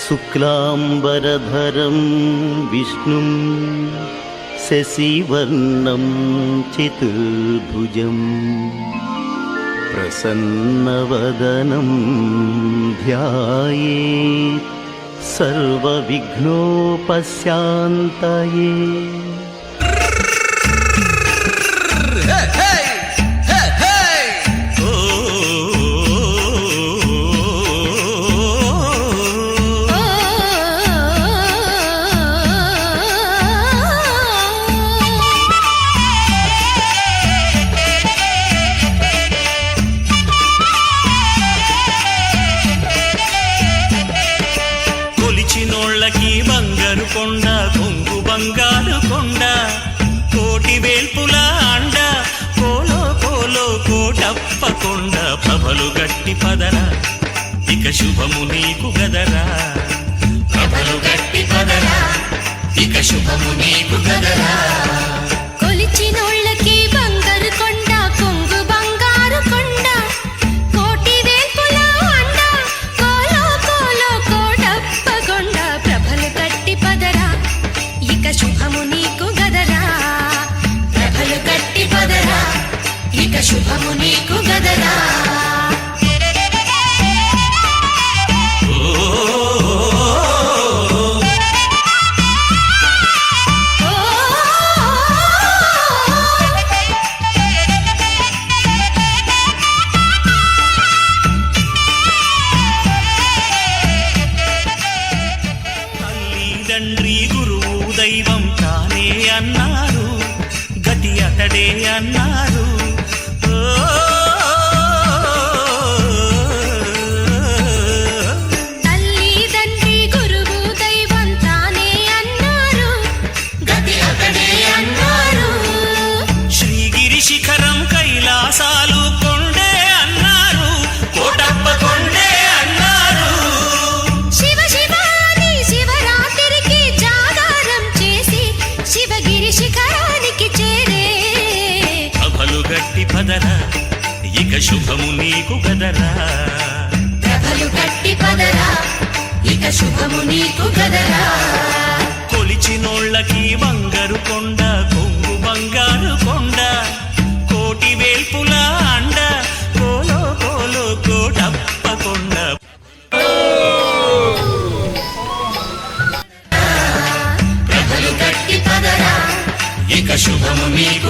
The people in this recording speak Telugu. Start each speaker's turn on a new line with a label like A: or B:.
A: శుక్లాంబరధరం విష్ణుం శశివర్ణం చతుర్భుజం ప్రసన్నవదనం ధ్యాయేత్ సర్వవిఘ్నోపశాంతయే.
B: కొలిచినోళ్ళకి బంగారు కొండ, కొంగు బంగారు కొండ, కోటి వేల్పుల అండ, కోలో కోలో కోటప్ప కొండ, ప్రభలు గట్టి పదరా ఇక శుభము నీకు గదరా, ప్రభలు గట్టి పదరా ఇక శుభము నీకు గదరా.
C: కొలిచినోళ్ళకి బంగారు కొండ, కొంగు బంగారు కొండ, కోటి వేల్పుల అండ, కోలో కోలో కోటప్ప కొండ, ప్రభలు గట్టి పదరా ఇక శుభము నీకు గదరా, ప్రభలు గట్టి పదరా ఇక శుభము నీకు గదరా.
B: తండ్రి గురువు దైవం తానే అన్నారు, గతి అతడే అన్నారు.
C: తల్లి తండ్రి గురువు దైవం తానే అన్నారు, గతి అతడే అన్నారు.
B: శ్రీగిరి శిఖరం కైలాసాలు కొండే అన్నారు, కోటప్ప కొండే అన్నారు.
C: శివ శివాని శివరాత్రికి జాగారం చేసి శివగిరి శిఖరానికి చేరే,
B: ప్రభలు గట్టి పదరా ఇక శుభము నీకు గదరా,
C: ప్రభలు గట్టి పదరా ఇక శుభము నీకు గదరా.
B: కొలిచినోళ్ళకి బంగారు కొండ, కొంగు బంగారు కొండ, కోటి వేల్పుల అండ, కోలో కోలో కోటప్ప కొండ. ప్రభలు గట్టి పదరా ఇక శుభము నీకు